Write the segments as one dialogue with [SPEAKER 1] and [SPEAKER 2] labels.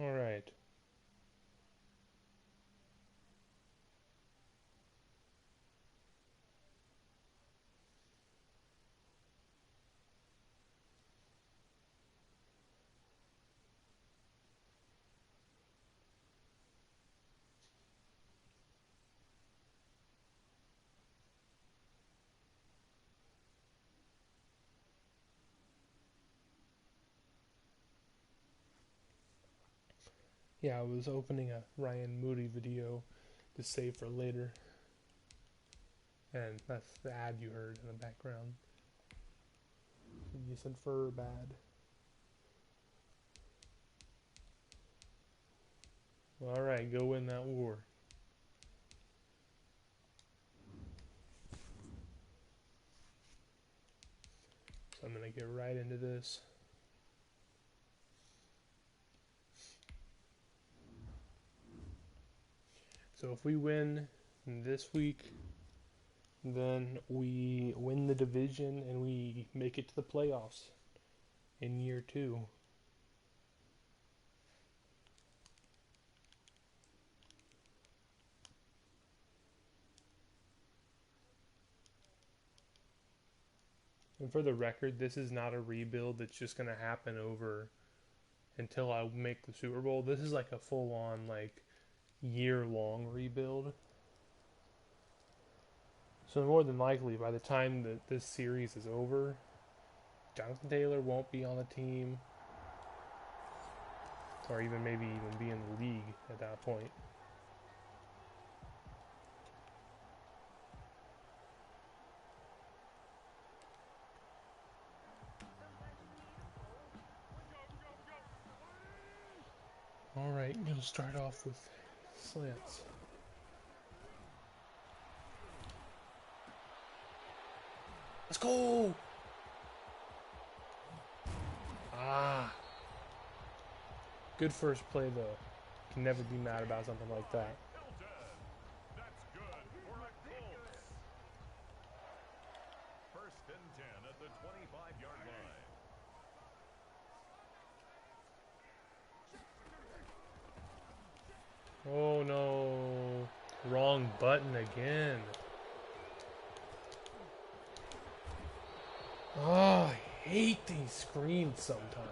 [SPEAKER 1] All right. Yeah, I was opening a Ryan Moody video to save for later, and that's the ad you heard in the background. You said fur bad. All right, go win that war. So I'm gonna get right into this. So if we win this week, then we win the division and we make it to the playoffs in year 2. And for the record, this is not a rebuild that's just gonna happen over until I make the Super Bowl. This is like a full-on like year-long rebuild. So more than likely, by the time that this series is over, Jonathan Taylor won't be on the team, or even maybe even be in the league at that point. All right, we'll start off with slants. Let's go! Ah, good first play though. Can never be mad about something like that.
[SPEAKER 2] That's good for a Colts. First and 10 at the 25-yard line.
[SPEAKER 1] Oh no, wrong button again. Oh, I hate these screens sometimes.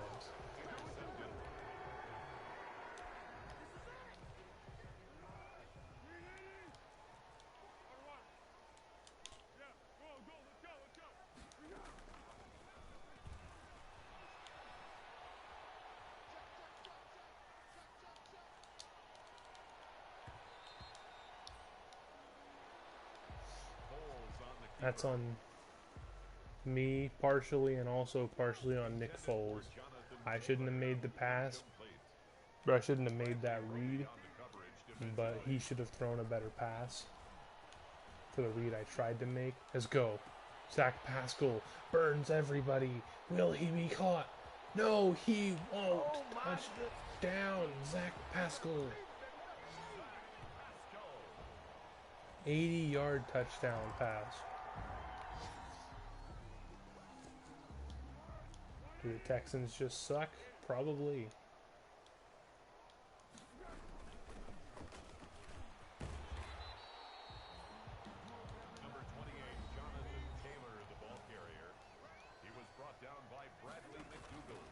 [SPEAKER 2] Intercepted. Holes on the
[SPEAKER 1] That's
[SPEAKER 2] keeper.
[SPEAKER 1] on me partially and also partially on Nick
[SPEAKER 2] Intended for
[SPEAKER 1] Foles.
[SPEAKER 2] Jonathan
[SPEAKER 1] I shouldn't
[SPEAKER 2] Taylor.
[SPEAKER 1] have made the pass,
[SPEAKER 2] Incomplete.
[SPEAKER 1] but I shouldn't have made
[SPEAKER 2] Bradley
[SPEAKER 1] that
[SPEAKER 2] Roby
[SPEAKER 1] read,
[SPEAKER 2] on the coverage
[SPEAKER 1] but
[SPEAKER 2] defensively.
[SPEAKER 1] he should have thrown a better pass for the read I tried to make. Let's go. Zach Pascal burns everybody. Will he be caught? No, he won't.
[SPEAKER 2] Oh my goodness.
[SPEAKER 1] Touchdown, Zach Pascal.
[SPEAKER 2] Zach Pascal.
[SPEAKER 1] 80-yard touchdown pass. Do the Texans just suck? Probably.
[SPEAKER 2] Number 28, Jonathan Taylor, the ball carrier. He was brought down by Bradley McDougal.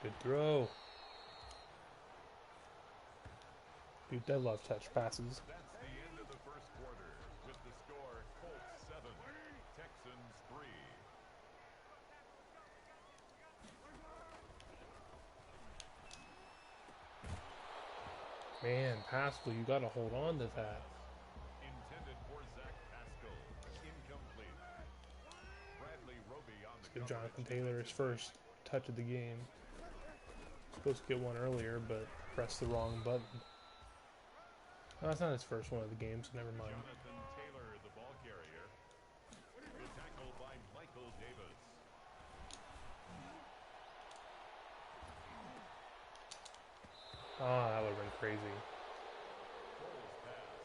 [SPEAKER 1] Good throw. Dude, they love touch passes.
[SPEAKER 2] That's the end of the first quarter. With the score, Colts 7, Texans 3.
[SPEAKER 1] Man, Pascal, you got to hold on to that.
[SPEAKER 2] Pass. Intended for Zach Pascal. Incomplete. Bradley Roby on the
[SPEAKER 1] Let's give
[SPEAKER 2] coverage
[SPEAKER 1] Jonathan Taylor his
[SPEAKER 2] defensively.
[SPEAKER 1] first touch of the game. Supposed to get one earlier, but pressed the wrong button. No, that's not his first one of the game, so never mind.
[SPEAKER 2] Jonathan Taylor, the ball carrier. The tackle by Michael Davis.
[SPEAKER 1] Ah, that would have been crazy.
[SPEAKER 2] Foles pass.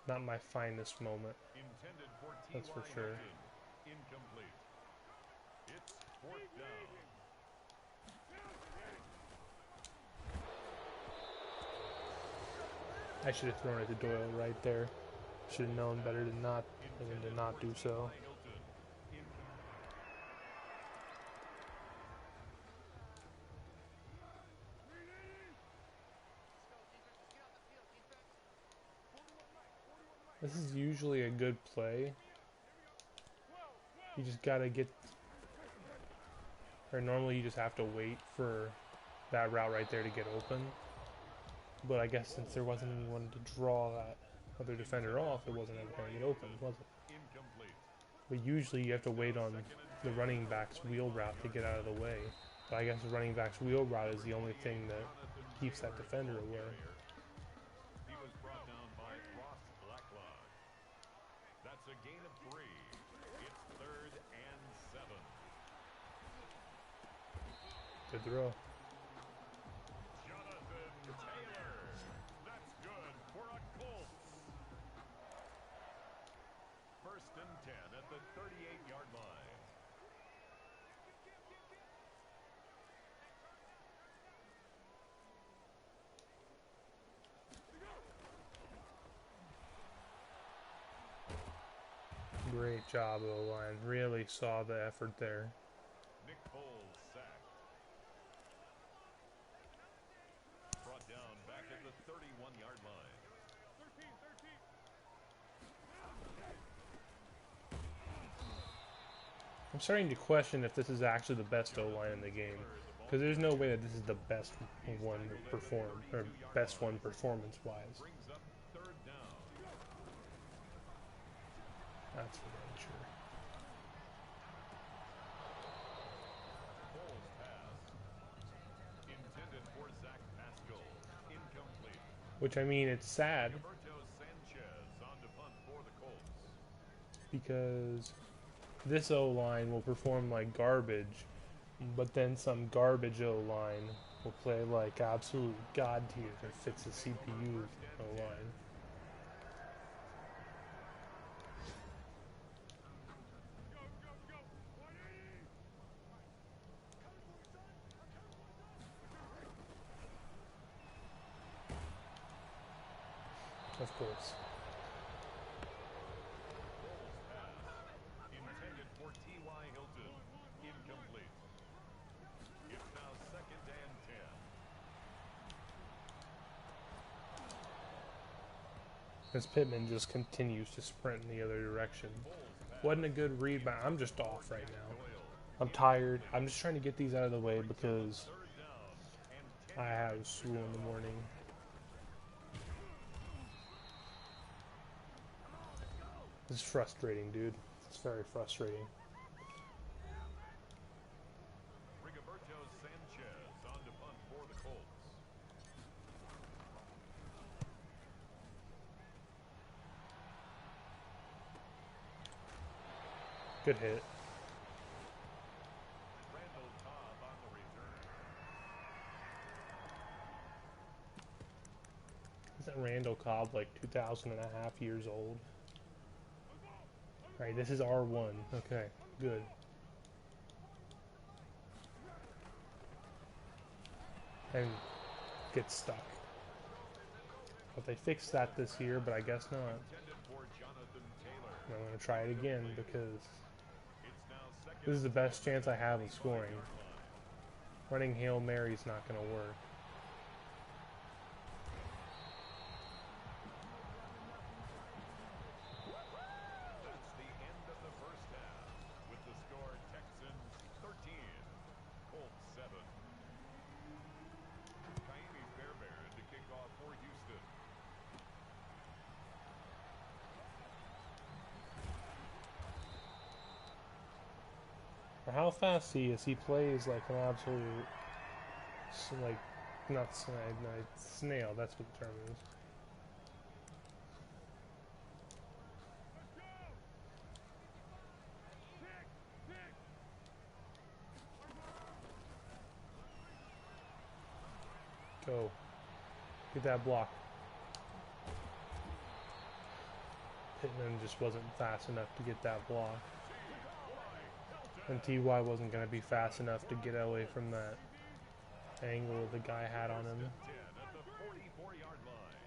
[SPEAKER 1] Not my finest moment,
[SPEAKER 2] Intended for
[SPEAKER 1] that's for
[SPEAKER 2] T.Y.
[SPEAKER 1] sure.
[SPEAKER 2] Hilton. Incomplete. It's 4th down.
[SPEAKER 1] I should have thrown it to Doyle right there. Should have known better than to not do so. This is usually a good play. You just gotta get, or normally you just have to wait for that route right there to get open. But I guess since there wasn't anyone to draw that other defender off, it wasn't ever going to get open, was it? But usually you have to wait on the running back's wheel route to get out of the way. But I guess the running back's wheel route is the only thing that keeps that defender away.
[SPEAKER 2] He was brought down by Ross Blacklock. That's a gain of 3. It's 3rd and 7.
[SPEAKER 1] Good throw.
[SPEAKER 2] Jonathan Taylor. That's good for a Colts. 1st and 10 at the 38-yard line.
[SPEAKER 1] Great job, O-line. Really saw the effort there.
[SPEAKER 2] Nick Foles sacked. Brought down back at the 31-yard line.
[SPEAKER 1] I'm starting to question if this is actually the best O-line in the game. Because there's no way that this is the best one perform, or best one performance-wise.
[SPEAKER 2] Brings up 3rd down.
[SPEAKER 1] That's for damn sure.
[SPEAKER 2] Foles pass. Intended for Zach Pascal. Incomplete.
[SPEAKER 1] Which, I mean, it's sad
[SPEAKER 2] Roberto Sanchez on to punt for the Colts.
[SPEAKER 1] because this O-line will perform like garbage, but then some garbage O-line will play like absolute god tier that fits the CPU O-line. Of course.
[SPEAKER 2] Intended for T.Y. Hilton. Incomplete. It's now 2nd and 10.
[SPEAKER 1] As Pittman just continues to sprint in the other direction. Wasn't a good read, but I'm just off right now. I'm tired. I'm just trying to get these out of the way because
[SPEAKER 2] 3rd down and 10.
[SPEAKER 1] I have school in the morning. This is frustrating, dude. It's very frustrating.
[SPEAKER 2] Rigoberto Sanchez on to punt for the Colts.
[SPEAKER 1] Good hit.
[SPEAKER 2] Randall Cobb on the return.
[SPEAKER 1] Isn't Randall Cobb like 2,000 and a half years old? Alright, this is R1. Okay, good. And get stuck. But they fixed that this year, but I guess not.
[SPEAKER 2] Intended for Jonathan Taylor.
[SPEAKER 1] And I'm going to try it again because
[SPEAKER 2] It's now 2nd.
[SPEAKER 1] this is the best chance I have of scoring. Running Hail Mary's not going to work.
[SPEAKER 2] That's the end of the 1st half. With the score Texans 13, Colts 7. Kaimi Fairbairn to kick off for Houston.
[SPEAKER 1] For how fast he is, he plays like an absolute, like, not snail, that's what the term is. Go. Get that block. Pittman just wasn't fast enough to get that block.
[SPEAKER 2] T.Y. Hilton.
[SPEAKER 1] And TY wasn't going to be fast enough to get away from that angle the guy had on him.
[SPEAKER 2] First and 10 at the 44-yard line.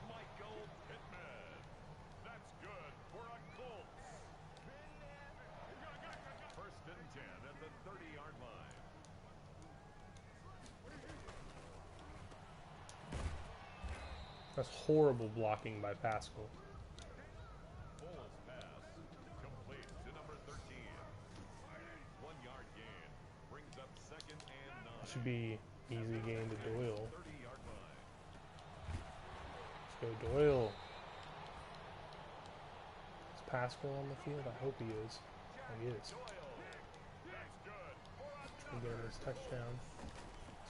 [SPEAKER 2] Michael Pittman. That's good for a Colts. First and 10 at the 30-yard line.
[SPEAKER 1] That's horrible blocking by Pascal.
[SPEAKER 2] Foles pass. Complete to number 13. 1-yard gain. Brings up second and 9.
[SPEAKER 1] Should be easy gain to Doyle.
[SPEAKER 2] 30-yard line.
[SPEAKER 1] Let's go Doyle. Is Pascal on the field? I hope he is. Oh, he is.
[SPEAKER 2] Doyle. That's good.
[SPEAKER 1] Trying to get him his touchdown.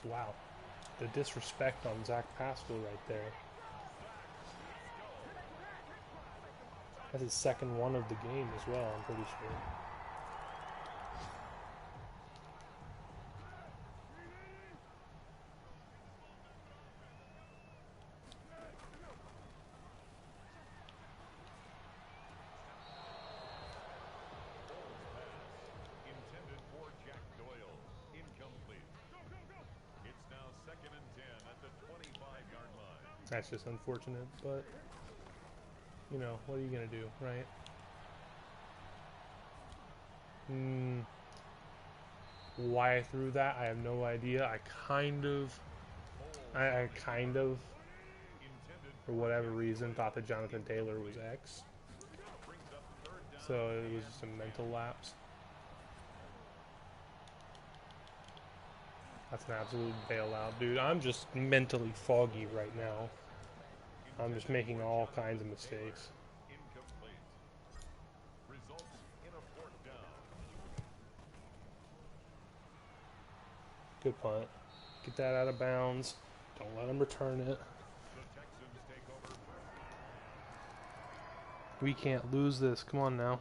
[SPEAKER 1] So, wow. The disrespect on Zach Pascal right there. That's his second one of the game as well, I'm pretty sure.
[SPEAKER 2] Intended for Jack Doyle. Incomplete. It's now second and 10 at the 25-yard line.
[SPEAKER 1] That's just unfortunate, but, you know, what are you going to do, right? Why I threw that, I have no idea. I kind of,
[SPEAKER 2] Intended
[SPEAKER 1] for whatever reason, thought that Jonathan Taylor was X.
[SPEAKER 2] brings up third down.
[SPEAKER 1] So it was just a mental lapse. That's an absolute bailout, dude. I'm just mentally foggy right now. I'm just making all kinds of mistakes.
[SPEAKER 2] Incomplete. Results in a fourth down.
[SPEAKER 1] Good punt. Get that out of bounds. Don't let him return it.
[SPEAKER 2] The Texans take over.
[SPEAKER 1] We can't lose this. Come on now.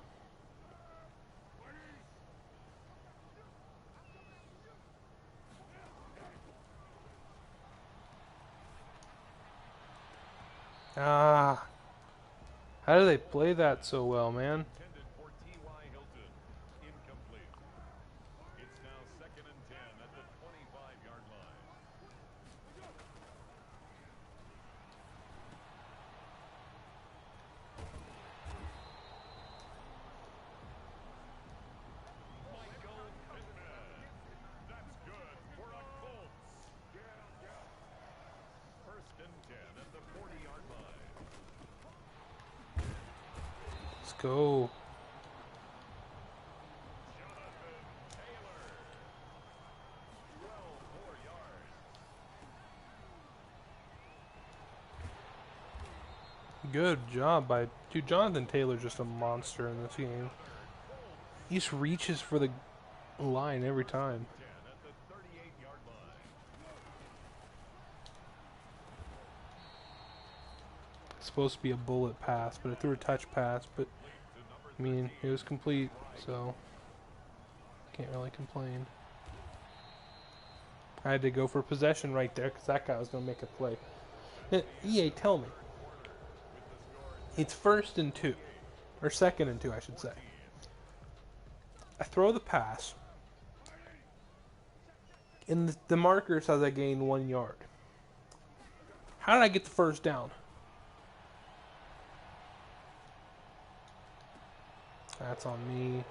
[SPEAKER 1] Ah. How do they play that so well, man?
[SPEAKER 2] Intended for T.Y. Hilton. Incomplete. It's now second and 10 at the 25-yard line. Michael Pittman. That's good for a Colts. First and 10 at the 40-yard line.
[SPEAKER 1] Let's go.
[SPEAKER 2] Jonathan Taylor. 12 more yards.
[SPEAKER 1] Good job by... Dude, Jonathan Taylor's just a monster in this game. He just reaches for the line every time.
[SPEAKER 2] 10 at the 38-yard line.
[SPEAKER 1] It's supposed to be a bullet pass, but I threw a touch pass, but
[SPEAKER 2] To number
[SPEAKER 1] I mean, it was complete, so can't really complain. I had to go for possession right there because that guy was going to make a play. EA, tell me. It's first and 2. Or second and 2, I should say. I throw the pass. And the marker says I gained 1 yard. How did I get the first down? That's on me.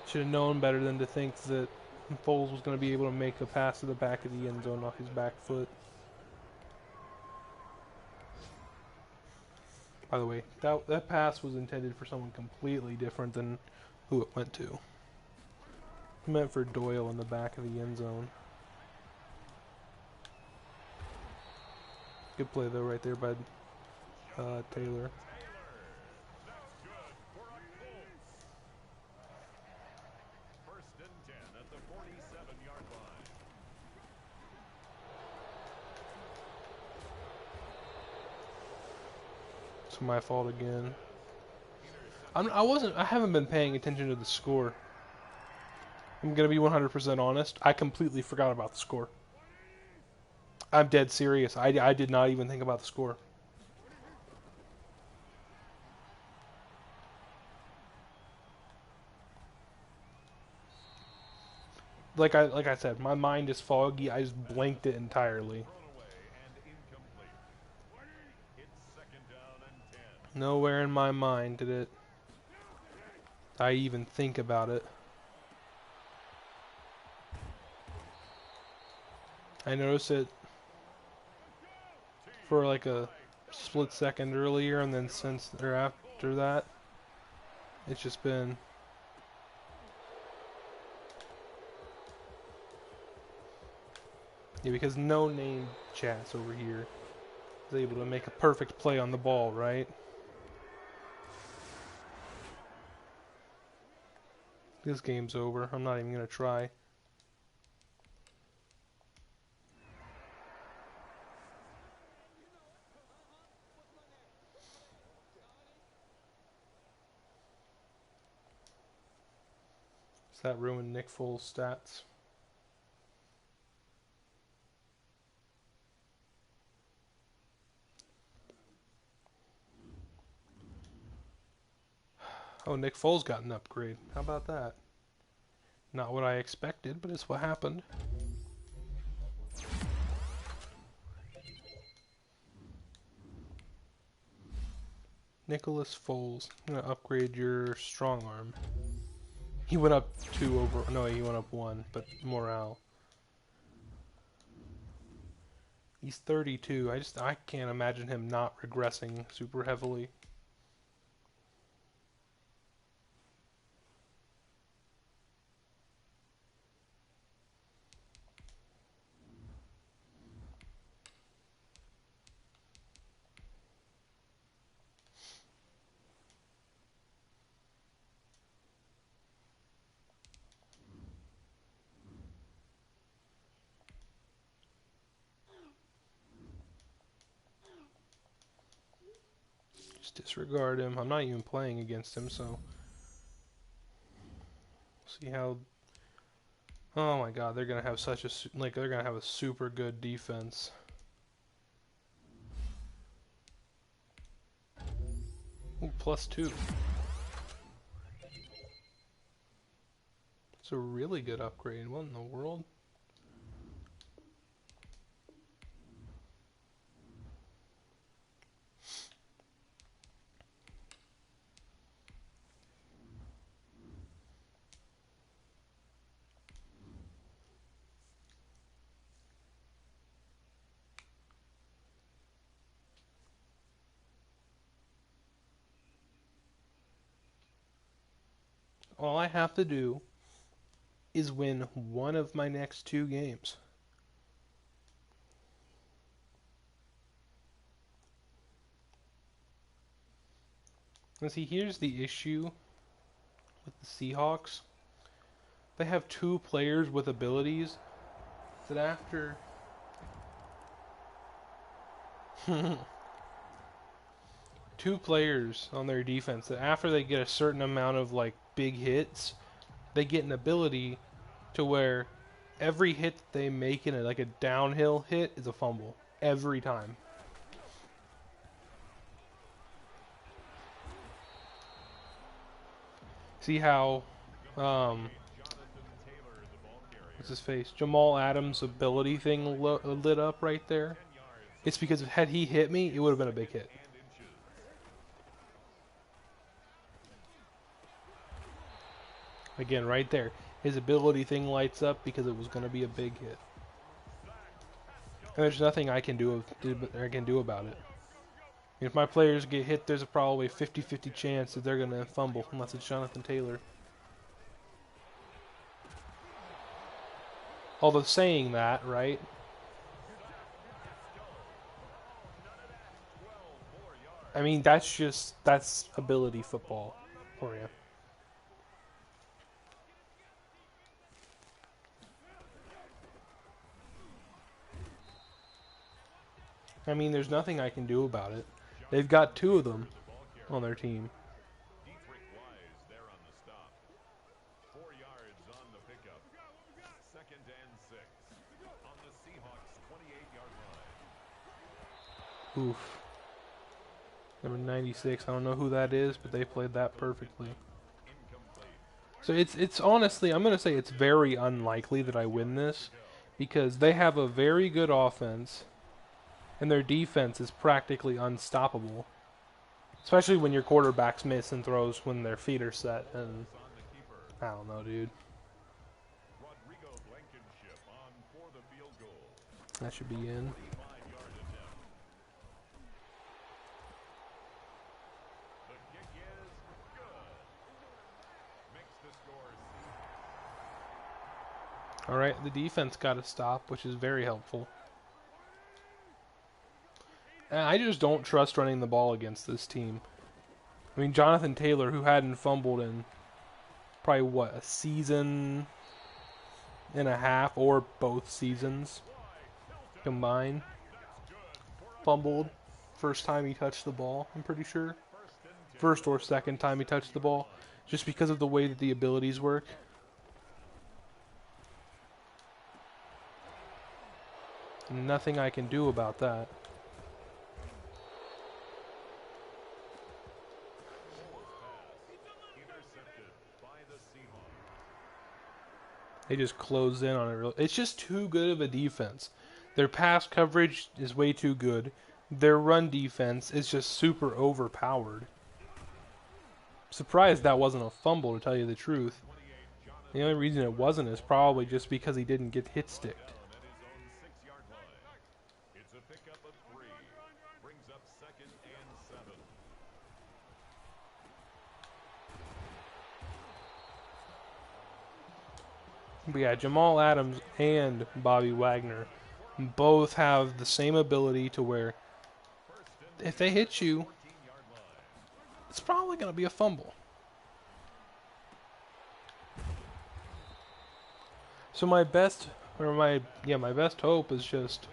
[SPEAKER 1] Should have known better than to think that Foles was going to be able to make a pass to the back of the end zone off his back foot. By the way, that pass was intended for someone completely different than who it went to. It meant for Doyle in the back of the end zone. Good play though right there by Taylor.
[SPEAKER 2] That's good for a Colts. First and 10 at the 47-yard line.
[SPEAKER 1] It's my fault again. I haven't been paying attention to the score. I'm gonna be 100% honest. I completely forgot about the score. I'm dead serious. I did not even think about the score. Like I said, my mind is foggy. I just blanked it entirely.
[SPEAKER 2] Thrown away and incomplete. It's second down and 10.
[SPEAKER 1] Nowhere in my mind did it I even think about it. I noticed it for like a split second earlier, and then since or after that, it's just been because no name chats over here is able to make a perfect play on the ball, right? This game's over. I'm not even gonna try. Does that ruin Nick Foles' stats? Oh, Nick Foles got an upgrade. How about that? Not what I expected, but it's what happened. Nicholas Foles. I'm gonna upgrade your strong arm. He went up 2 over. No, he went up 1, but morale. He's 32. I can't imagine him not regressing super heavily. Just disregard him. I'm not even playing against him, so see how. Oh my God, they're gonna have such a they're gonna have a super good defense. Ooh, +2. It's a really good upgrade. What in the world? All I have to do is win one of my next 2 games. And see, here's the issue with the Seahawks. They have 2 players with abilities that after 2 players on their defense that after they get a certain amount of like big hits, they get an ability to where every hit that they make in a downhill hit is a fumble every time. See how what's his face? Jamal Adams' ability thing lit up right there? It's because had he hit me, it would have been a big hit. Again, right there. His ability thing lights up because it was going to be a big hit. And there's nothing I can do about it. If my players get hit, there's a probably 50-50 chance that they're going to fumble, unless it's Jonathan Taylor. Although saying that, right? I mean, that's ability football for you. I mean, there's nothing I can do about it. They've got 2 of them on their team.
[SPEAKER 2] Wise there on the stop. 4 yards on the pickup.
[SPEAKER 1] Oof. Number 96. I don't know who that is, but they played that perfectly. So it's honestly, I'm going to say it's very unlikely that I win this because they have a very good offense and their defense is practically unstoppable. Especially when your quarterbacks miss and throws when their feet are set, and I don't know, dude. That should be in. Alright, the defense got a stop, which is very helpful. And I just don't trust running the ball against this team. I mean, Jonathan Taylor, who hadn't fumbled in probably, what, a season and a half, or both seasons combined, fumbled first time he touched the ball, I'm pretty sure. First or second time he touched the ball, just because of the way that the abilities work. Nothing I can do about that. They just close in on it. It's just too good of a defense. Their pass coverage is way too good. Their run defense is just super overpowered. Surprised that wasn't a fumble, to tell you the truth. The only reason it wasn't is probably just because he didn't get hit sticked. But yeah, Jamal Adams and Bobby Wagner both have the same ability to where if they hit you, it's probably going to be a fumble. So my best hope is just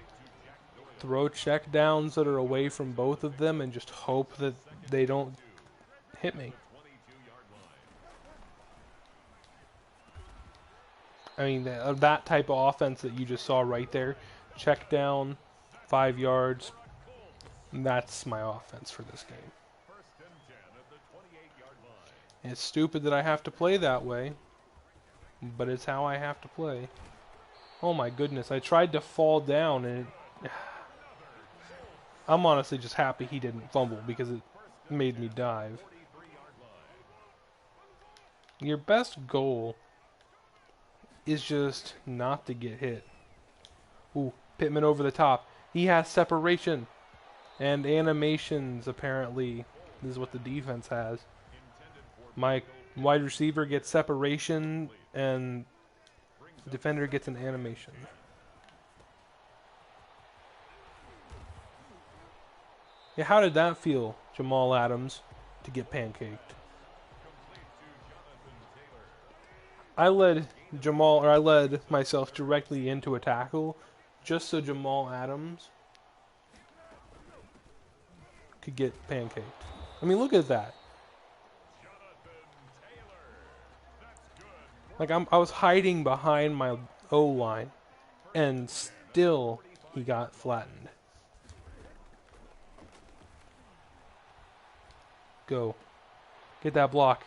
[SPEAKER 1] throw check downs that are away from both of them and just hope that they don't hit me. I mean, that type of offense that you just saw right there, check down, 5 yards, that's my offense for this game. And it's stupid that I have to play that way, but it's how I have to play. Oh my goodness, I tried to fall down and I'm honestly just happy he didn't fumble because it made me dive. Your best goal is just not to get hit. Ooh, Pittman over the top. He has separation and animations, apparently. This is what the defense has. My wide receiver gets separation and the defender gets an animation. Yeah, how did that feel, Jamal Adams, to get pancaked? I led myself directly into a tackle just so Jamal Adams could get pancaked. I mean, look at that. Like, I was hiding behind my O-line, and still he got flattened. Go. Get that block.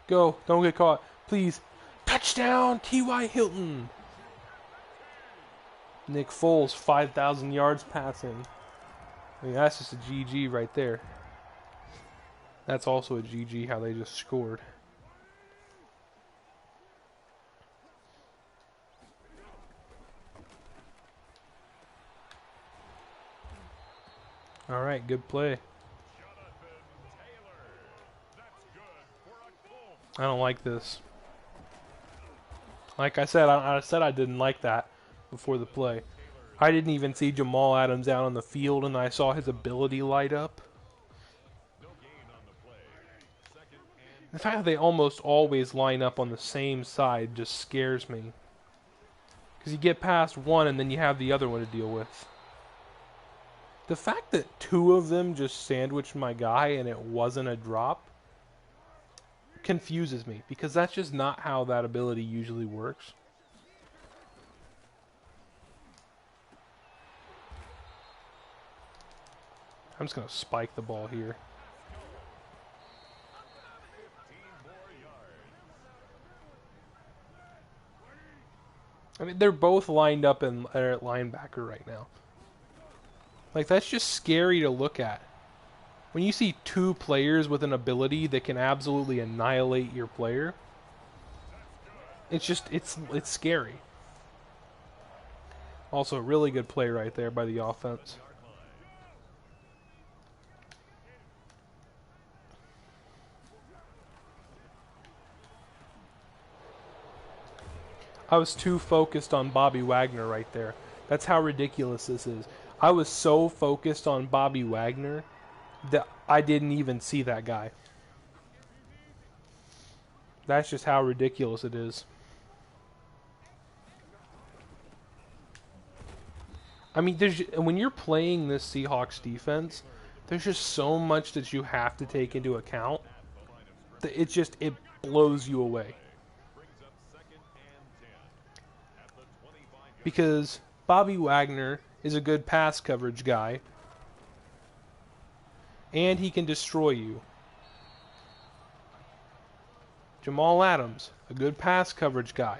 [SPEAKER 1] Go. Don't get caught. Please. Touchdown, T.Y. Hilton. Nick Foles, 5,000 yards passing. I mean, that's just a GG right there. That's also a GG how they just scored. All right, good play. I don't like this. Like I said, I didn't like that before the play. I didn't even see Jamal Adams out on the field, and I saw his ability light up. The fact that they almost always line up on the same side just scares me. Because you get past one, and then you have the other one to deal with. The fact that two of them just sandwiched my guy and it wasn't a drop confuses me, because that's just not how that ability usually works. I'm just going to spike the ball here.
[SPEAKER 2] 15 more yards.
[SPEAKER 1] I mean, they're both lined up at linebacker right now. Like, that's just scary to look at. When you see two players with an ability that can absolutely annihilate your player, it's just, it's scary. Also, a really good play right there by the offense.
[SPEAKER 2] 7-yard line.
[SPEAKER 1] I was too focused on Bobby Wagner right there. That's how ridiculous this is. I was so focused on Bobby Wagner that I didn't even see that guy. That's just how ridiculous it is. I mean, when you're playing this Seahawks defense, there's just so much that you have to take into account. That it blows you away.
[SPEAKER 2] Brings up 2nd and 10 at the 25-yard.
[SPEAKER 1] Because Bobby Wagner is a good pass coverage guy, and he can destroy you. Jamal Adams, a good pass coverage guy,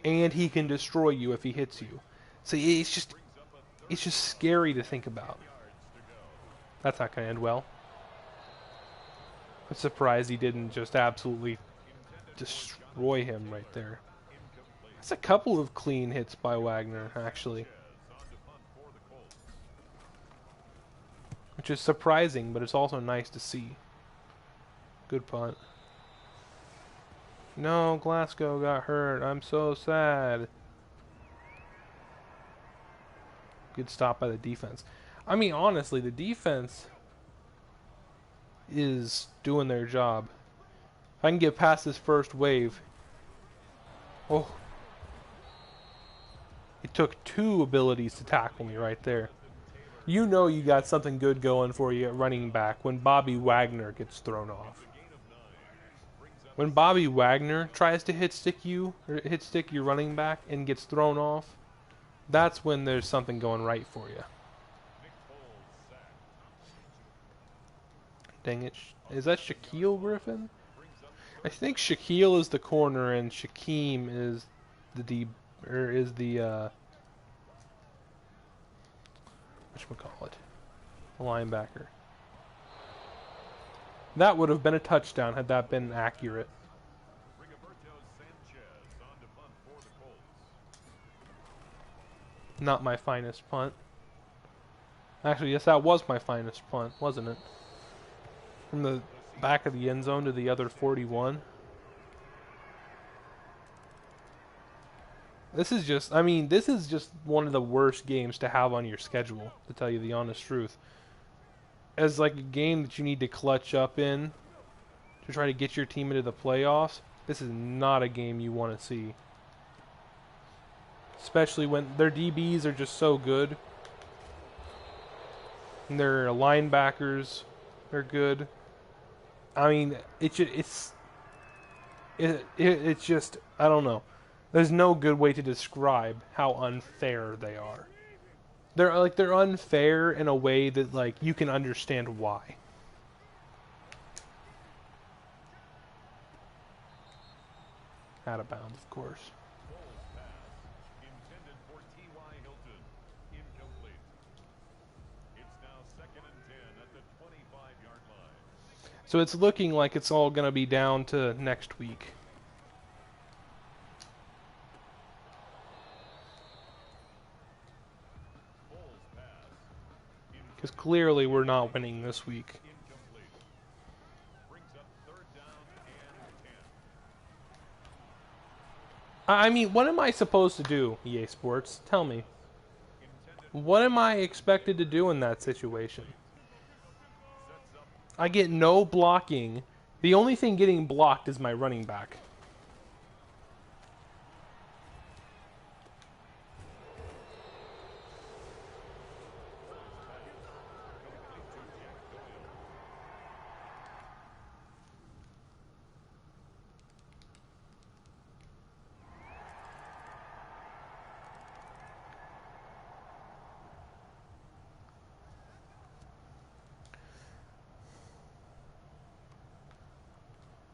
[SPEAKER 1] and he can destroy you if he hits you. So it's just scary to think about. That's not going to end well. I'm surprised he didn't just absolutely destroy him right there. That's a couple of clean hits by Wagner, actually. Which is surprising, but it's also nice to see. Good punt. No, Glasgow got hurt. I'm so sad. Good stop by the defense. I mean, honestly, the defense is doing their job. If I can get past this first wave. Oh. It took two abilities to tackle me right there. You know you got something good going for you at running back when Bobby Wagner gets thrown off. When Bobby Wagner tries to hit stick your running back and gets thrown off, that's when there's something going right for you. Dang it. Is that Shaquille Griffin? I think Shaquille is the corner and Shaquem is the whatchamacallit, the linebacker. That would have been a touchdown had that been accurate. Not my finest punt. Actually, yes, that was my finest punt, wasn't it? From the back of the end zone to the other 41. This is just one of the worst games to have on your schedule, to tell you the honest truth. As like a game that you need to clutch up in to try to get your team into the playoffs, this is not a game you want to see. Especially when their DBs are just so good. And their linebackers are good. I mean, it's just, I don't know. There's no good way to describe how unfair they are. They're unfair in a way that like you can understand why. Out of bounds, of course.
[SPEAKER 2] Intended for T.Y. Hilton. Incomplete. It's now 2nd and 10 at the 25-yard line.
[SPEAKER 1] So it's looking like it's all going to be down to next week. Because clearly we're not winning this week.
[SPEAKER 2] Brings up 3rd down and 10.
[SPEAKER 1] I mean, what am I supposed to do, EA Sports? Tell me. What am I expected to do in that situation? I get no blocking. The only thing getting blocked is my running back.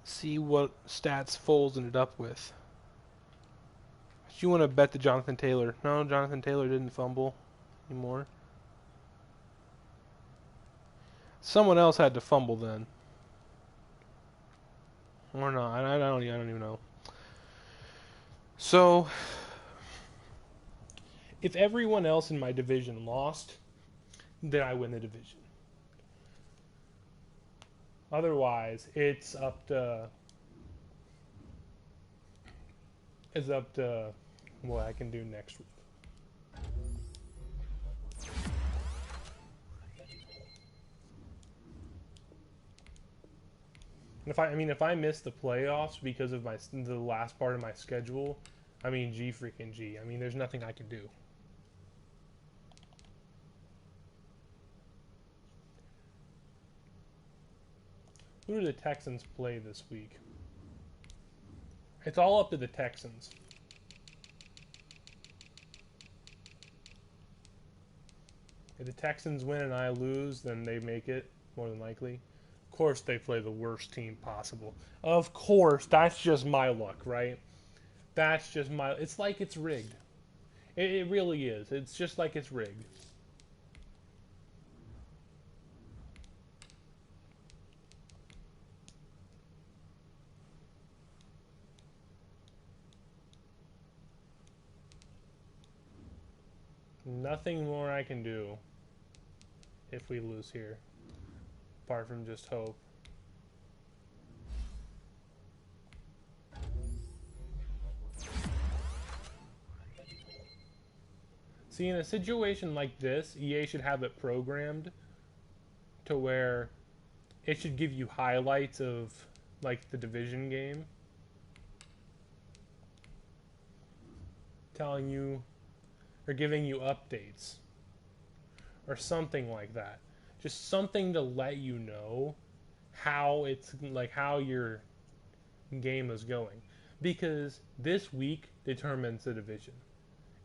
[SPEAKER 1] See what stats Foles ended up with. Do you want to bet the Jonathan Taylor? No, Jonathan Taylor didn't fumble anymore. Someone else had to fumble then. Or not. I don't even know. So, if everyone else in my division lost, then I win the division. Otherwise, it's up to what I can do next week. If I miss the playoffs because of the last part of my schedule, G freaking G. There's nothing I can do. Who do the Texans play this week? It's all up to the Texans. If the Texans win and I lose, then they make it, more than likely. Of course they play the worst team possible. Of course, that's just my luck, right? That's just my... It's like it's rigged. It really is. It's just like it's rigged. Nothing more I can do if we lose here, apart from just hope. See, in a situation like this, EA should have it programmed to where it should give you highlights of, like, the division game, telling you or giving you updates or something like that. Just something to let you know how your game is going, because this week determines the division.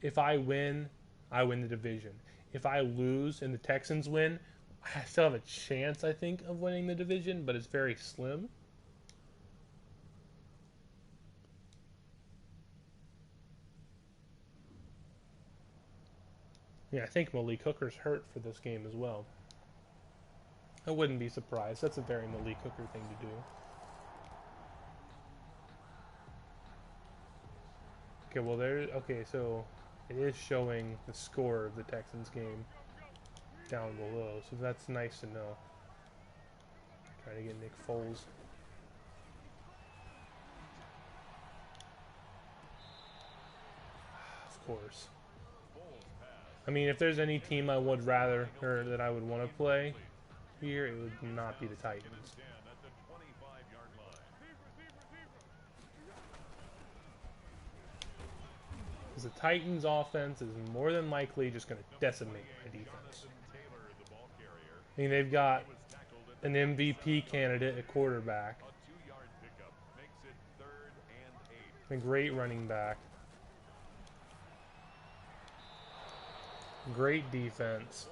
[SPEAKER 1] If I win, I win the division. If I lose and the Texans win, I still have a chance, I think, of winning the division, but it's very slim. Yeah, I think Malik Hooker's hurt for this game as well. I wouldn't be surprised. That's a very Malik Hooker thing to do. Okay, so it is showing the score of the Texans game down below, so that's nice to know. Trying to get Nick Foles. Of course. If there's any team I would rather, or that I would want to play here, it would not be the Titans. Because the Titans' offense is more than likely just going to decimate my defense. They've got an MVP candidate at quarterback, a great running back, great defense.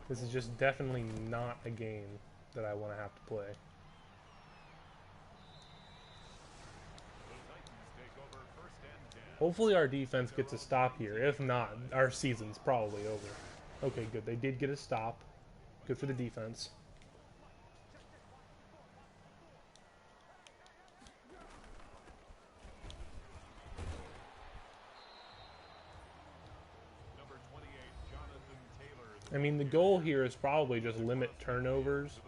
[SPEAKER 1] This is just definitely not a game that I want to have to play. Hopefully our defense gets a stop here. If not, our season's probably over. Okay, good. They did get a stop. Good for the defense. The goal here is probably just limit turnovers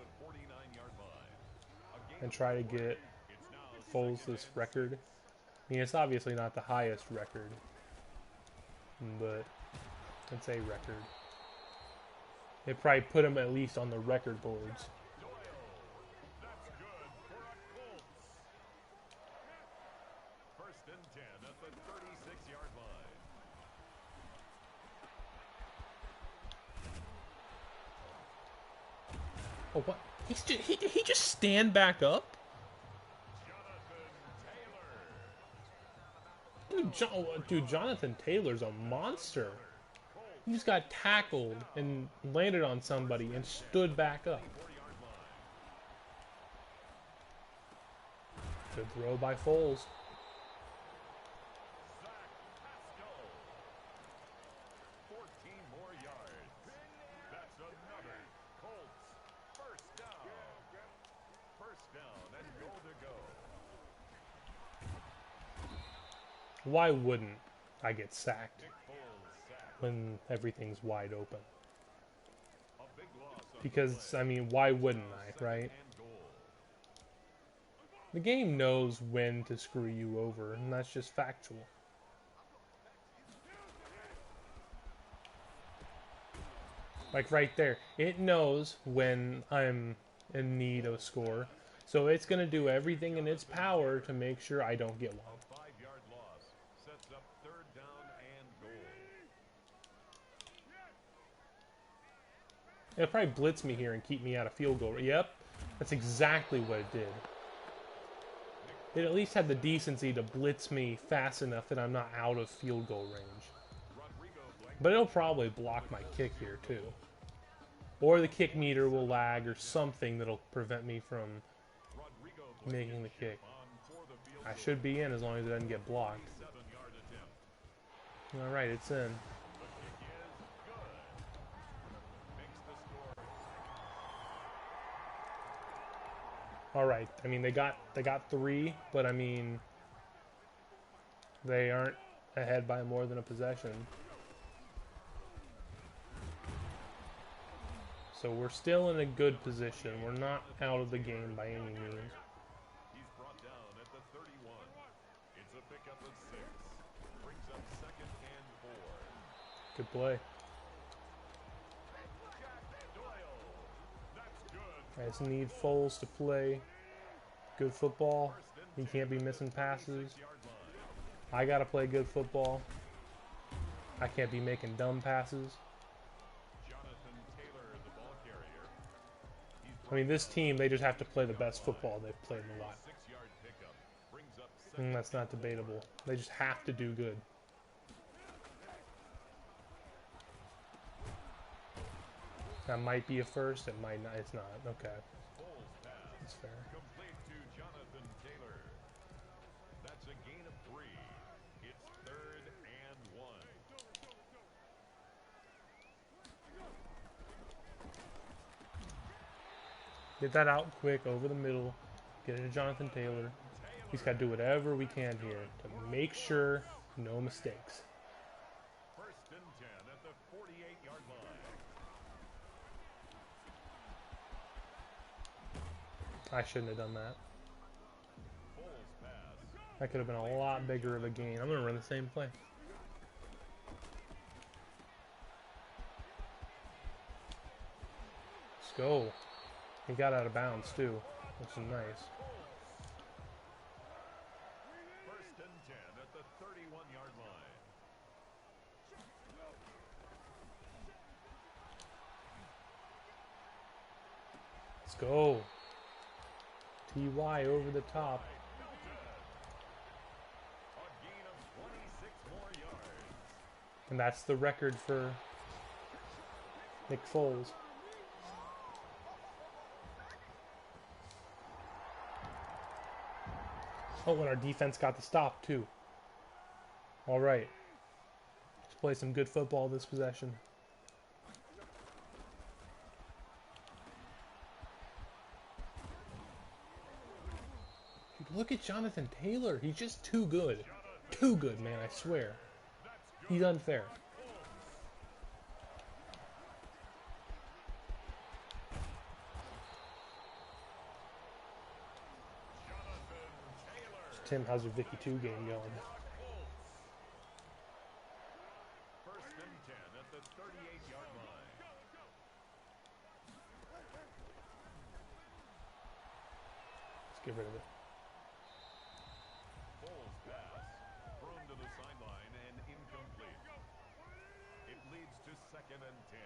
[SPEAKER 1] and try to get Foles this record. It's obviously not the highest record, but it's a record. It probably put him at least on the record boards. Oh, what? He just stand back up? Dude, Jonathan Taylor's a monster. He just got tackled and landed on somebody and stood back up.
[SPEAKER 2] 24-yard line.
[SPEAKER 1] Good throw by Foles.
[SPEAKER 2] Zach Pascal. 14 more yards. That's another Colts first down. First down and goal to go.
[SPEAKER 1] Why wouldn't I get sacked
[SPEAKER 2] Nick Foles sacked.
[SPEAKER 1] when everything's wide open?
[SPEAKER 2] A big loss on the
[SPEAKER 1] Because,
[SPEAKER 2] play.
[SPEAKER 1] I mean, why wouldn't
[SPEAKER 2] Now
[SPEAKER 1] I,
[SPEAKER 2] second
[SPEAKER 1] right?
[SPEAKER 2] and goal.
[SPEAKER 1] The game knows when to screw you over, and that's just factual. Like right there, it knows when I'm in need of a score, so it's going to do everything in its power to make sure I don't get one.
[SPEAKER 2] A 5-yard loss sets up third down and goal.
[SPEAKER 1] It'll probably blitz me here and keep me out of field goal. Yep, that's exactly what it did. It at least had the decency to blitz me fast enough that I'm not out of field goal range.
[SPEAKER 2] Rodrigo
[SPEAKER 1] But it'll probably block my kick here too. Or the kick meter will lag or something that'll prevent me from making the kick. I should be in as long as it doesn't get blocked.
[SPEAKER 2] 7-yard attempt.
[SPEAKER 1] Alright, it's in.
[SPEAKER 2] The kick is good. Makes the score.
[SPEAKER 1] Alright, I mean they got 3, but I mean they aren't ahead by more than a possession. So we're still in a good position. We're not out of the game by any means.
[SPEAKER 2] He's brought down at the 31. It's a pickup of 6. Brings up second and 4.
[SPEAKER 1] Good play.
[SPEAKER 2] Doyle. That's good.
[SPEAKER 1] I just need Foles to play good football. He can't be missing passes.
[SPEAKER 2] 6-yard line.
[SPEAKER 1] I gotta play good football. I can't be making dumb passes.
[SPEAKER 2] Jonathan Taylor, the ball carrier.
[SPEAKER 1] I mean, this team, they just have to play the best football they've played in a while.
[SPEAKER 2] 6-yard pickup. Brings up
[SPEAKER 1] And that's not debatable. They just have to do good. That might be a first. It might not. It's not. Okay.
[SPEAKER 2] Foles pass.
[SPEAKER 1] That's fair.
[SPEAKER 2] Complete to Jonathan Taylor. That's a gain of 3. It's third and 1.
[SPEAKER 1] Get that out quick over the middle. Get it to Jonathan Taylor. He's got to do whatever we can here to make sure no mistakes.
[SPEAKER 2] First and 10 at the 48-yard line.
[SPEAKER 1] I shouldn't have done that.
[SPEAKER 2] Foles pass.
[SPEAKER 1] That could have been a lot bigger of a gain. I'm going to run the same play. Let's go. He got out of bounds too, which is nice.
[SPEAKER 2] First and 10 at the 31-yard line.
[SPEAKER 1] Let's go. TY over the top.
[SPEAKER 2] A gain of 26 more yards.
[SPEAKER 1] And that's the record for Nick Foles. Oh, and our defense got the stop, too. All right. Let's play some good football this possession. Dude, look at Jonathan Taylor. He's just too good. Too good, man, I swear. He's unfair. Tim, how's your Vicky 2 game going?
[SPEAKER 2] First and 10 at the 38-yard line.
[SPEAKER 1] Let's get rid of it.
[SPEAKER 2] Foles pass. Thrown to the sideline and incomplete. It leads to second and 10.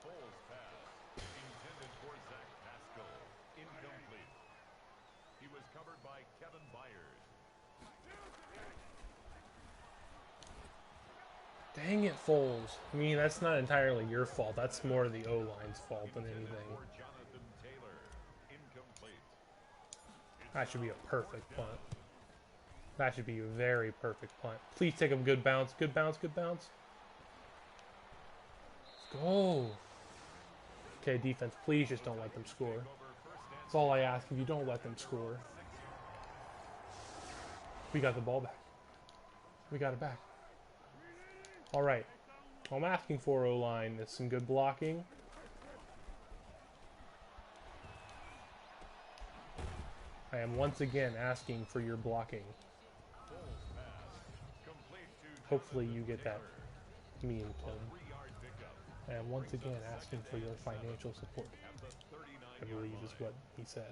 [SPEAKER 2] Foles pass. Intended for Zach Pascal. Incomplete. recovered by Kevin Byers.
[SPEAKER 1] Dang it, Foles. I mean, that's not entirely your fault. That's more the O-line's fault than
[SPEAKER 2] Intended
[SPEAKER 1] anything.
[SPEAKER 2] for Jonathan Taylor. Incomplete.
[SPEAKER 1] That should be a perfect punt. That should be a very perfect punt. Please take a good bounce. Good bounce, good bounce. Let's go. Okay, defense, please just don't let them score. That's all I ask of you. Don't let them score. We got the ball back. We got it back. All right. All I'm asking for, O-line, is some good blocking. I am once again asking for your blocking. Hopefully you get that meme, Tim. I am once again asking for your financial support, I believe is what he said.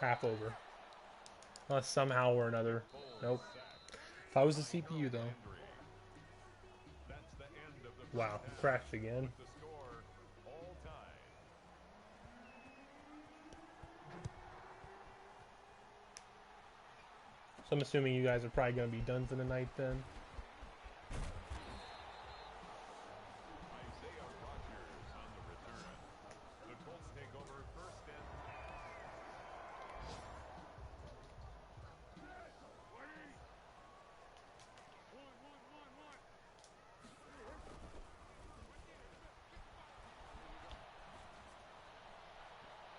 [SPEAKER 1] Half over. Unless somehow or another. Nope. If I was the CPU, though. Wow, crashed again. So I'm assuming you guys are probably going to be done for the night then.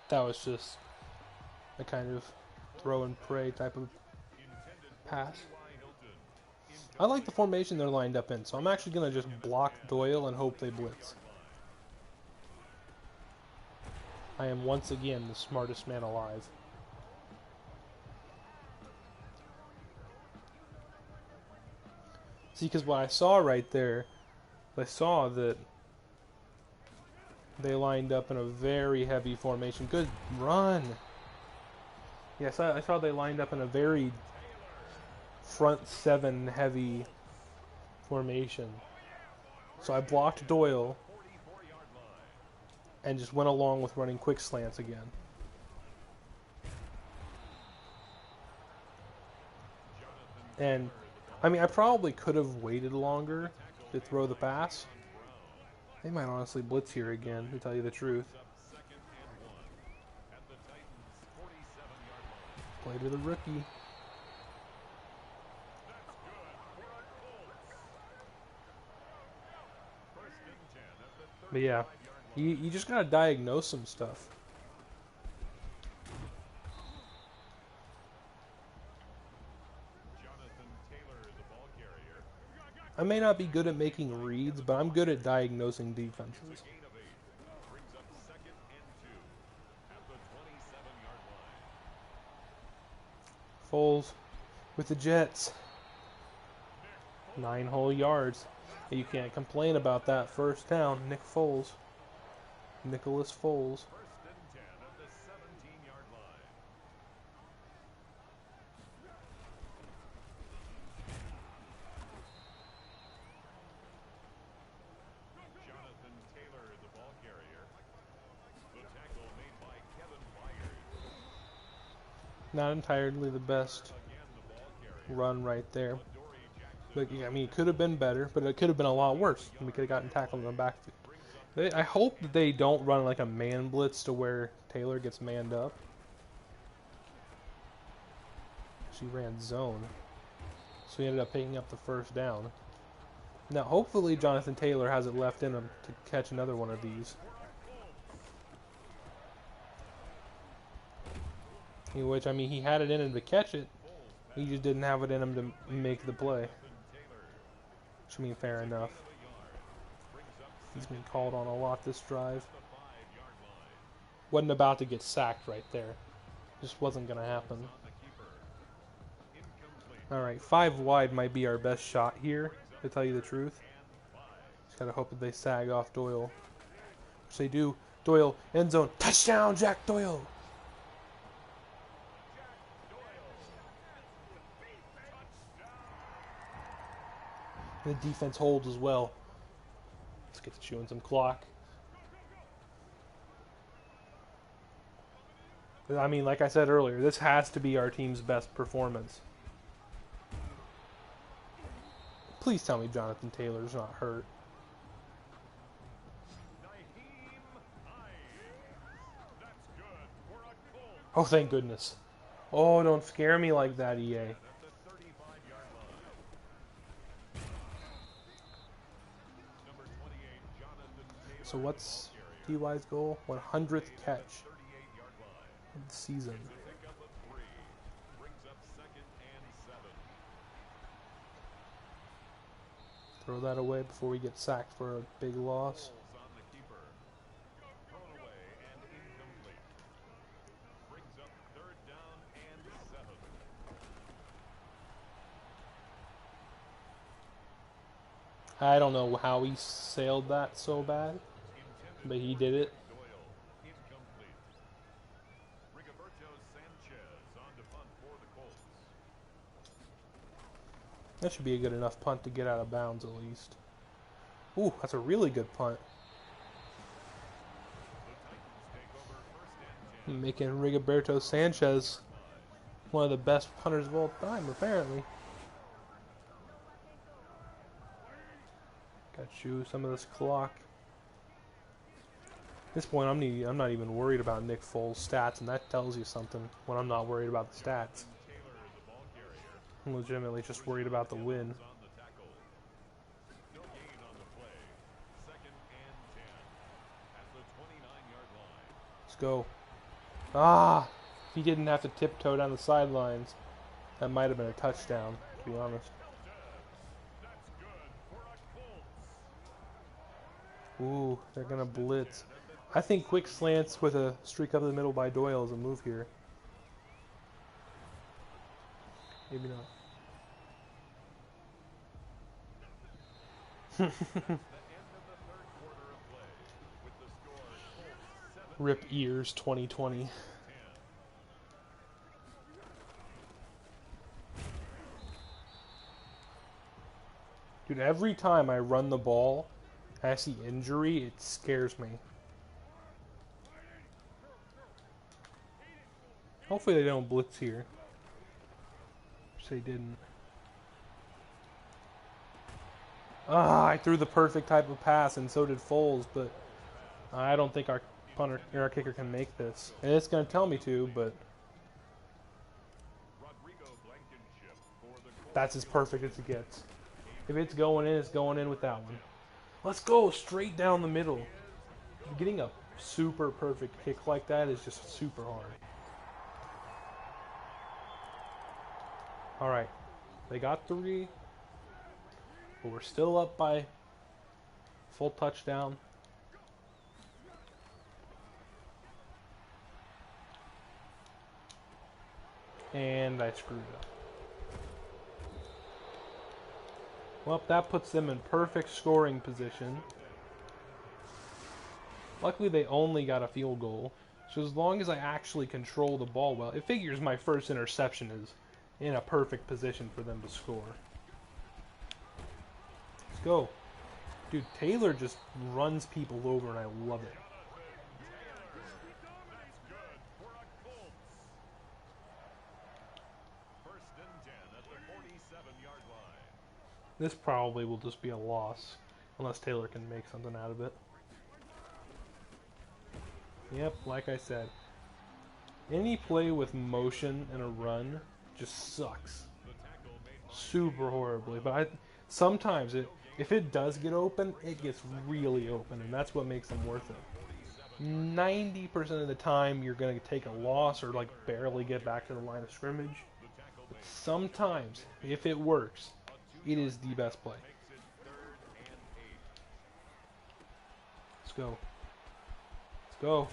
[SPEAKER 1] That was just a kind of throw and pray type of pass. I like the formation they're lined up in, so I'm actually going to just block Doyle and hope they blitz. I am once again the smartest man alive. See, because what I saw right there, I saw that they lined up in a very heavy formation. Good run. Yes, I saw they lined up in a very front seven heavy formation. So I blocked Doyle and just went along with running quick slants again. And I mean, I probably could have waited longer to throw the pass. They might honestly blitz here again, to tell you the truth. Play to the rookie. But yeah, you just gotta diagnose some stuff. I may not be good at making reads, but I'm good at diagnosing defenses. Foles with the Jets. 9 whole yards. You can't complain about that first down. Nick Foles. Nicholas Foles. Not entirely the best run right there. But yeah, I mean, it could have been better, but it could have been a lot worse. We could have gotten tackled in the backfield. I hope that they don't run like a man blitz to where Taylor gets manned up. She ran zone. So he ended up picking up the first down. Now, hopefully Jonathan Taylor has it left in him to catch another one of these. In which, I mean, he had it in him to catch it. He just didn't have it in him to make the play. Which, I mean, fair enough. He's been called on a lot this drive. Wasn't about to get sacked right there. Just wasn't going to happen. Alright, 5 wide might be our best shot here, to tell you the truth. Just gotta hope that they sag off Doyle. Which they do. Doyle, end zone. Touchdown, Jack Doyle! The defense holds as well. Let's get chewing some clock. I mean, like I said earlier, this has to be our team's best performance. Please tell me Jonathan Taylor's not hurt. Oh, thank goodness. Oh, don't scare me like that, EA. So what's TY's goal? 100th catch of the season. Throw that away before we get sacked for a big loss. I don't know how he sailed that so bad, but he did it. That should be a good enough punt to get out of bounds at least. Ooh, that's a really good punt. Making Rigoberto Sanchez one of the best punters of all time, apparently. Got you some of this clock. At this point, I'm not even worried about Nick Foles' stats, and that tells you something when I'm not worried about the stats. I'm legitimately just worried about the win. Let's go. Ah! He didn't have to tiptoe down the sidelines. That might have been a touchdown, to be honest. Ooh, they're going to blitz. I think quick slants with a streak up the middle by Doyle is a move here. Maybe not. Rip ears 2020. Dude, every time I run the ball, I see injury, it scares me. Hopefully they don't blitz here. Which they didn't. Ah, I threw the perfect type of pass, and so did Foles, but I don't think our punter or our kicker can make this. And it's going to tell me to, but that's as perfect as it gets. If it's going in, it's going in with that one. Let's go straight down the middle. Getting a super perfect kick like that is just super hard. Alright, they got 3, but we're still up by full touchdown. And I screwed up. Well, that puts them in perfect scoring position. Luckily, they only got a field goal. So as long as I actually control the ball well, it figures my first interception is in a perfect position for them to score. Let's go. Dude, Taylor just runs people over, and I love it. This probably will just be a loss, unless Taylor can make something out of it. Yep, like I said, any play with motion and a run just sucks super horribly. But sometimes if it does get open, it gets really open, and that's what makes them worth it. 90% of the time, you're going to take a loss or like barely get back to the line of scrimmage. But sometimes, if it works, it is the best play. Let's go. Let's go.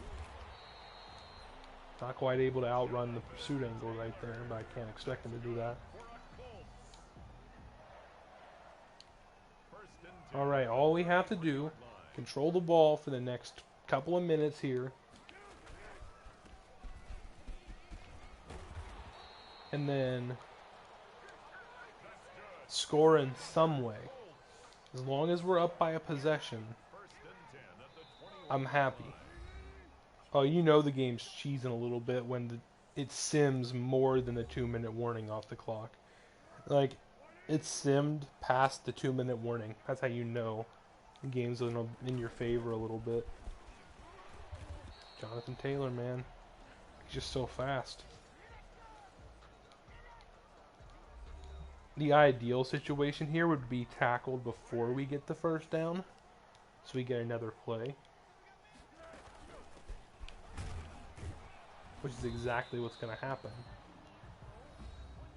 [SPEAKER 1] Not quite able to outrun the pursuit angle right there, but I can't expect him to do that. Alright, all we have to do, control the ball for the next couple of minutes here. And then score in some way. As long as we're up by a possession, I'm happy. Oh, you know the game's cheesing a little bit when it sims more than the 2 minute warning off the clock. Like, it simmed past the 2 minute warning. That's how you know the game's in your favor a little bit. Jonathan Taylor, man. He's just so fast. The ideal situation here would be tackled before we get the first down, so we get another play, which is exactly what's going to happen.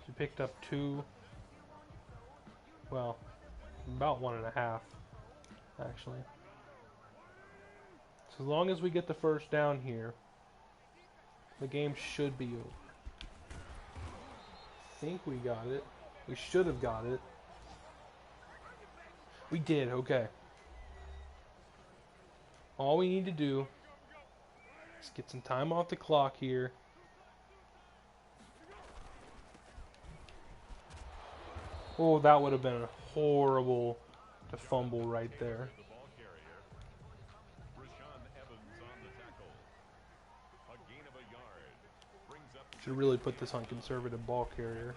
[SPEAKER 1] She picked up two, well, about 1.5, actually. So as long as we get the first down here, the game should be over. I think we got it. We should have got it. We did, okay. All we need to do is get some time off the clock here. Oh, that would have been horrible to fumble right there. Should really put this on conservative ball carrier.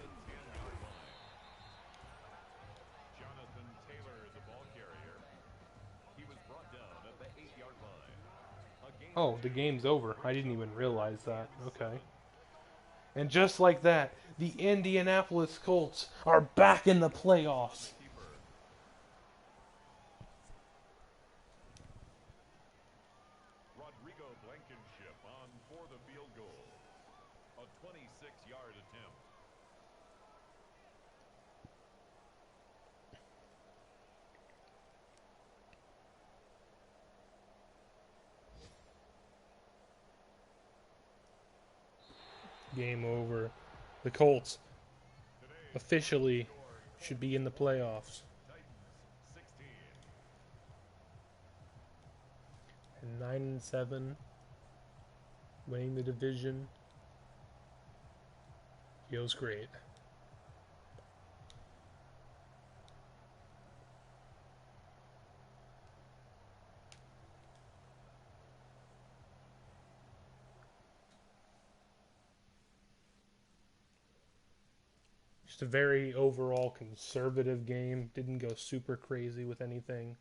[SPEAKER 2] Jonathan Taylor, the ball carrier. He was brought down at the 8-yard line.
[SPEAKER 1] Oh, the game's over. I didn't even realize that. Okay. And just like that, the Indianapolis Colts are back in the playoffs.
[SPEAKER 2] Rodrigo Blankenship on for the field goal. A 26-yard attempt.
[SPEAKER 1] Game over. The Colts officially should be in the playoffs. And 9-7, winning the division feels great. Just a very overall conservative game. Didn't go super crazy with anything.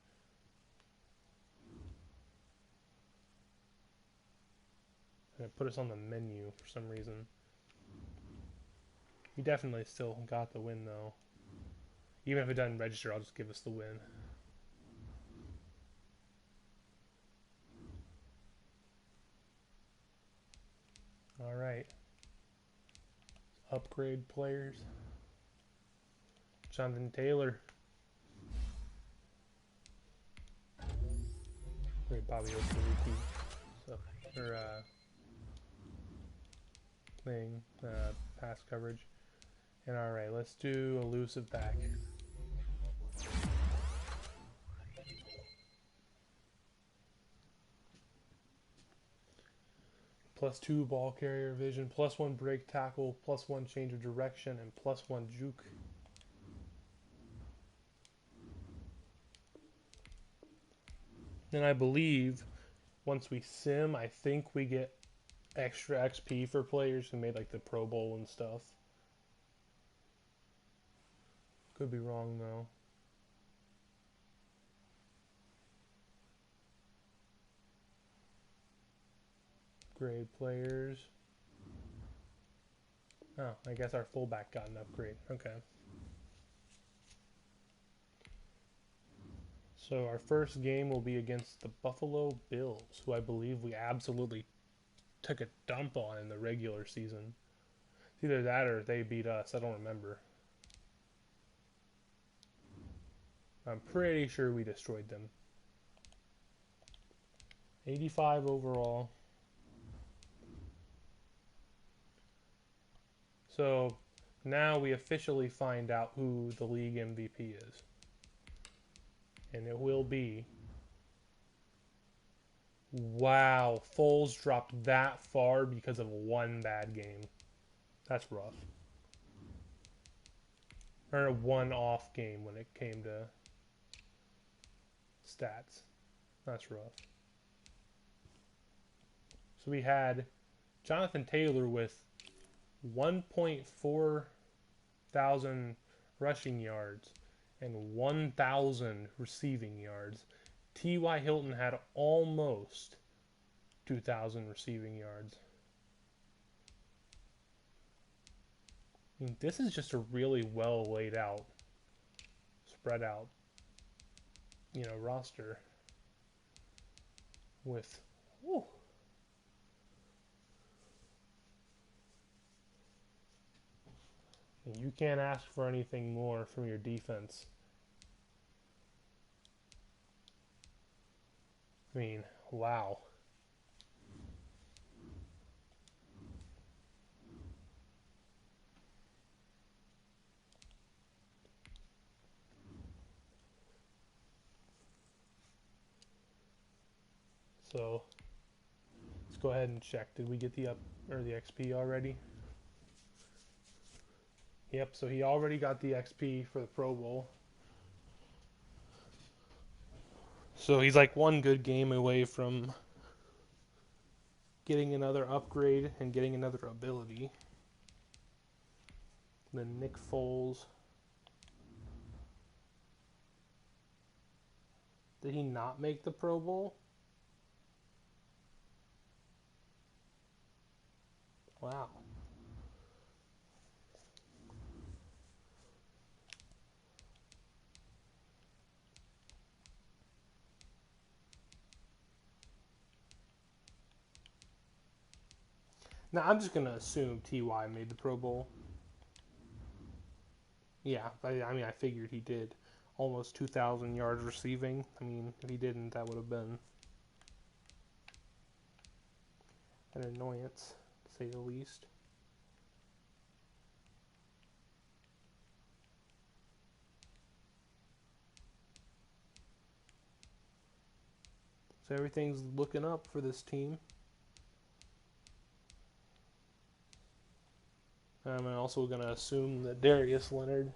[SPEAKER 1] And it put us on the menu for some reason. We definitely still got the win, though. Even if it doesn't register, I'll just give us the win. All right. Upgrade players. Jonathan Taylor. Wait, Bobby Oates repeat. So, or thing, pass coverage. And all right, let's do elusive back. +2 ball carrier vision, +1 break tackle, +1 change of direction, and +1 juke. And I believe once we sim, I think we get extra XP for players who made like the Pro Bowl and stuff. Could be wrong though. Grade players. Oh, I guess our fullback got an upgrade. Okay. So our first game will be against the Buffalo Bills, who I believe we absolutely took a dump on in the regular season. It's either that or they beat us. I don't remember. I'm pretty sure we destroyed them. 85 overall. So now we officially find out who the league MVP is. And it will be... Wow, Foles dropped that far because of one bad game. That's rough. Or a one-off game when it came to stats. That's rough. So we had Jonathan Taylor with 1.4 thousand rushing yards and 1,000 receiving yards. T.Y. Hilton had almost 2,000 receiving yards. I mean, this is just a really well laid out, spread out, roster with. Whew, you can't ask for anything more from your defense. I mean, wow. So let's go ahead and check. Did we get the the XP already? Yep. So he already got the XP for the Pro Bowl. So he's like one good game away from getting another upgrade and getting another ability. Then Nick Foles. Did he not make the Pro Bowl? Wow. Now I'm just gonna assume Ty made the Pro Bowl. Yeah, I mean I figured he did. Almost 2,000 yards receiving. I mean, if he didn't, that would have been an annoyance, to say the least. So everything's looking up for this team. I'm also going to assume that Darius Leonard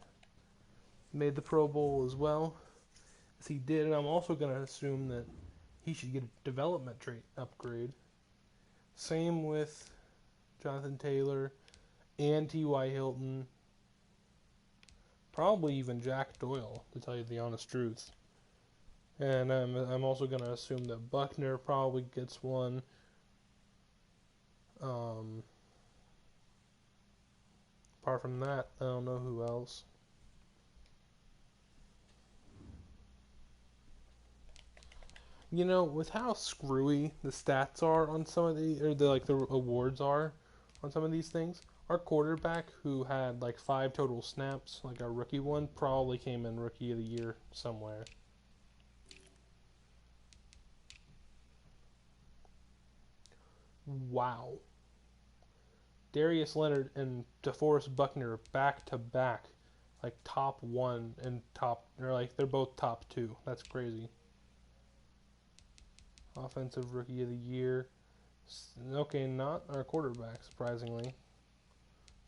[SPEAKER 1] made the Pro Bowl as well, as he did. And I'm also going to assume that he should get a development trait upgrade. Same with Jonathan Taylor and T.Y. Hilton. Probably even Jack Doyle, to tell you the honest truth. And I'm also going to assume that Buckner probably gets one. Apart from that, I don't know who else. With how screwy the stats are on some of the awards are on some of these things, our quarterback who had like 5 total snaps, like our rookie one, probably came in Rookie of the Year somewhere. Wow. Darius Leonard and DeForest Buckner back to back, like top 1 and they're both top 2. That's crazy. Offensive Rookie of the Year. Okay, not our quarterback, surprisingly.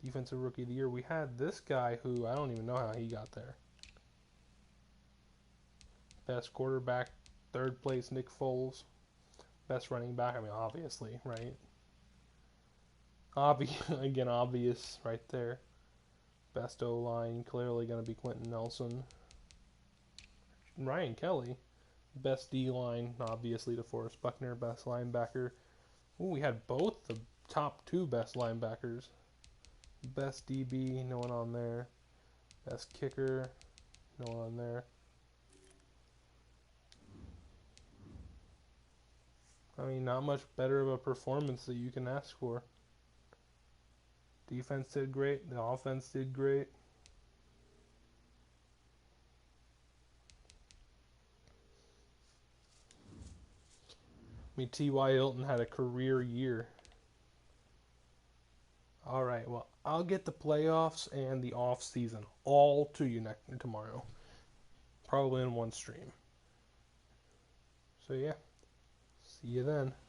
[SPEAKER 1] Defensive Rookie of the Year. We had this guy who I don't even know how he got there. Best quarterback, third place, Nick Foles. Best running back, I mean, obviously, right? Again, obvious right there. Best O-line, clearly going to be Quentin Nelson. Ryan Kelly. Best D-line, obviously, DeForest Buckner. Best linebacker. Ooh, we had both the top 2 best linebackers. Best DB, no one on there. Best kicker, no one on there. I mean, not much better of a performance that you can ask for. Defense did great. The offense did great. I mean, T.Y. Hilton had a career year. All right, well, I'll get the playoffs and the off season all to you tomorrow. Probably in one stream. So, yeah. See you then.